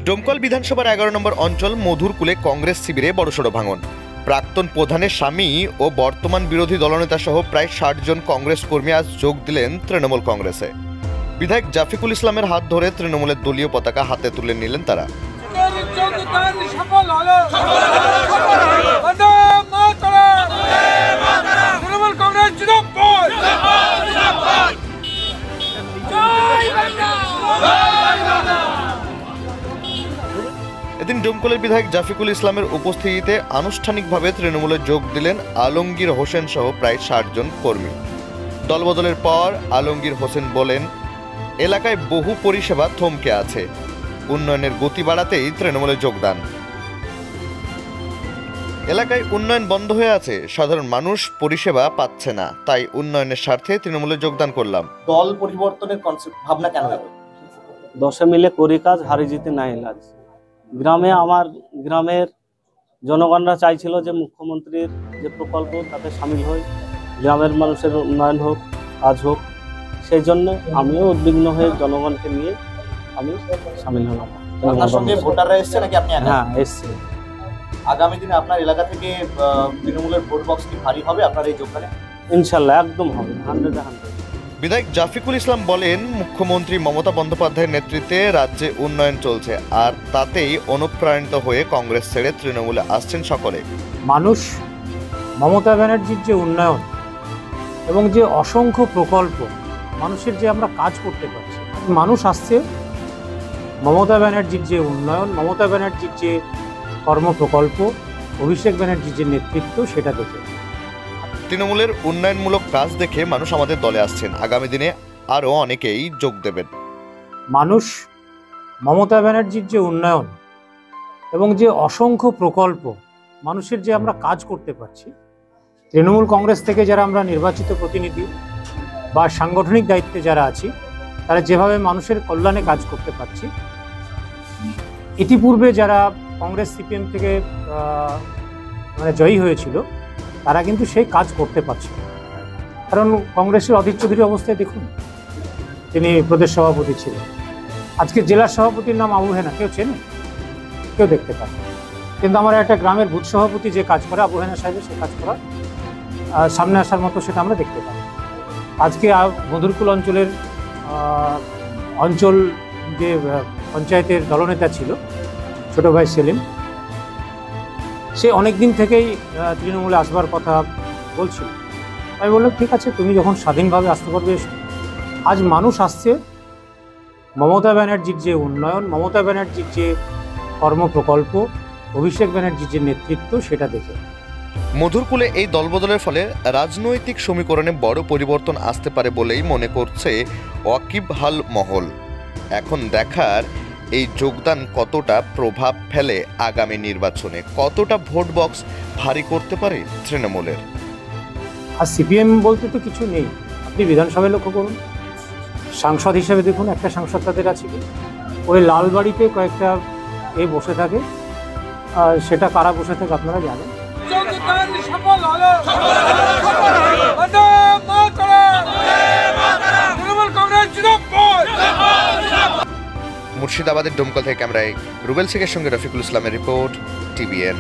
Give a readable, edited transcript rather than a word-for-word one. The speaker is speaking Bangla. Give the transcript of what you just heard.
ডোমকল বিধানসভার 11 নম্বর অঞ্চল মধুরকুলে কংগ্রেস শিবিরে বড়সড় ভাঙন। প্রাক্তন প্রধানের স্বামী ও বর্তমান বিরোধী দলনেতা সহ প্রায় 60 জন কংগ্রেস কর্মী আজ যোগ দিলেন তৃণমূল কংগ্রেসে। বিধায়ক জাফিকুল ইসলামের হাত ধরে তৃণমূলের দলীয় পতাকা হাতে তুলে নিলেন তারা। এদিন ডোমকলের বিধায়ক জাফিকুল ইসলামের উপস্থিতিতে আনুষ্ঠানিকভাবে তৃণমূলে যোগ দিলেন আলমগীর হোসেন সহ প্রায় 60 জন কর্মী। দলবদলের পর আলমগীর হোসেন বলেন, এলাকায় বহু পরিষেবা থমকে আছে, উন্নয়নের গতি বাড়াতেই তৃণমূলে যোগদান। এলাকায় উন্নয়ন বন্ধ হয়ে আছে, সাধারণ মানুষ পরিষেবা পাচ্ছে না, তাই উন্নয়নের স্বার্থে তৃণমূলে যোগদান করলাম। দল পরিবর্তনের কনসেপ্ট ভাবনা কেন হবে? দশে মিলে করি কাজ, হারি জিতে নাই লাজ। গ্রামে আমার গ্রামের জনগণরা চাইছিল যে মুখ্যমন্ত্রীর যে প্রকল্প তাতে সামিল হই, গ্রামের মানুষের উন্নয়ন হোক, কাজ হোক। সেই জন্য আমিও উদ্বিগ্ন হয়ে জনগণকে নিয়ে আমি সামিল হলাম। আপনার সঙ্গে ভোটাররা এসছে নাকি আপনি? হ্যাঁ, এসছে। আগামী দিনে আপনার এলাকা থেকে তৃণমূলের ভোট বক্স কি ভারী হবে আপনার এই যোগদানে? ইনশাল্লাহ একদম হবে, 100%। বিধায়ক জাফিকুল ইসলাম বলেন, মুখ্যমন্ত্রী মমতা বন্দ্যোপাধ্যায়ের নেতৃত্বে রাজ্যে উন্নয়ন চলছে, আর তাতেই অনুপ্রাণিত হয়ে কংগ্রেস ছেড়ে তৃণমূলে আসছেন সকলে। মানুষ মমতা ব্যানার্জির যে উন্নয়ন এবং যে অসংখ্য প্রকল্প, মানুষের যে আমরা কাজ করতে পারছি, মানুষ আসছে মমতা ব্যানার্জির যে উন্নয়ন, মমতা ব্যানার্জির যে কর্মপ্রকল্প, অভিষেক ব্যানার্জির যে নেতৃত্ব, সেটা দেখে। তৃণমূলের উন্নয়নমূলক কাজ দেখে মানুষ আমাদের দলে আসছেন, আগামী দিনে আরও অনেকেই যোগ দেবেন। মানুষ মমতা ব্যানার্জির যে উন্নয়ন এবং যে অসংখ্য প্রকল্প, মানুষের যে আমরা কাজ করতে পারছি, তৃণমূল কংগ্রেস থেকে যারা আমরা নির্বাচিত প্রতিনিধি বা সাংগঠনিক দায়িত্বে যারা আছি, তারা যেভাবে মানুষের কল্যাণে কাজ করতে পারছি, ইতিপূর্বে যারা কংগ্রেস সিপিএম থেকে জয়ী হয়েছিল, তারা কিন্তু সেই কাজ করতে পারছে। কারণ কংগ্রেসের অধীর চৌধুরীর অবস্থায় দেখুন, তিনি প্রদেশ সভাপতি ছিলেন, আজকে জেলার সভাপতির নাম আবু হেনা, কেউ চেনে? কেউ দেখতে পারে। কিন্তু আমার একটা গ্রামের বুথ সভাপতি যে কাজ করে, আবু হেনা সাহেবের সে কাজ করা সামনে আসার মতো সেটা আমরা দেখতে পাই। আজকে মধুরকুল অঞ্চলের যে পঞ্চায়েতের দলনেতা ছিল ছোট ভাই সেলিম, সে অনেক দিন থেকেই তৃণমূলে আসবার কথা বলছিল। আমি বললাম, ঠিক আছে, তুমি যখন স্বাধীনভাবে আসতে পারবে। আজ মানুষ আসছে মমতা ব্যানার্জির যে উন্নয়ন, মমতা ব্যানার্জির যে কর্মপ্রকল্প, অভিষেক ব্যানার্জির যে নেতৃত্ব, সেটা দেখে। মধুরকুলে এই দলবদলের ফলে রাজনৈতিক সমীকরণে বড় পরিবর্তন আসতে পারে বলেই মনে করছে ওয়াকিবহাল মহল। এখন দেখার এই যোগদান কতটা প্রভাব ফেলে আগামী নির্বাচনে, কতটা ভোট বক্স ভারী করতে পারে তৃণমূলের। আর সিপিএম বলতে তো কিছু নেই, আপনি বিধানসভায় লক্ষ্য করুন, সাংসদ হিসেবে দেখুন একটা সাংসদ তাদের আছে কি, ওই লালবাড়িতে কয়েকটা বসে থাকে, আর সেটা কারা বসে থাকে আপনারা জানেন। মুর্শিদাবাদের ডোমকল থেকে ক্যামেরায় রুবেল শেখের সঙ্গে রফিকুল ইসলামের রিপোর্ট, টিভিএন।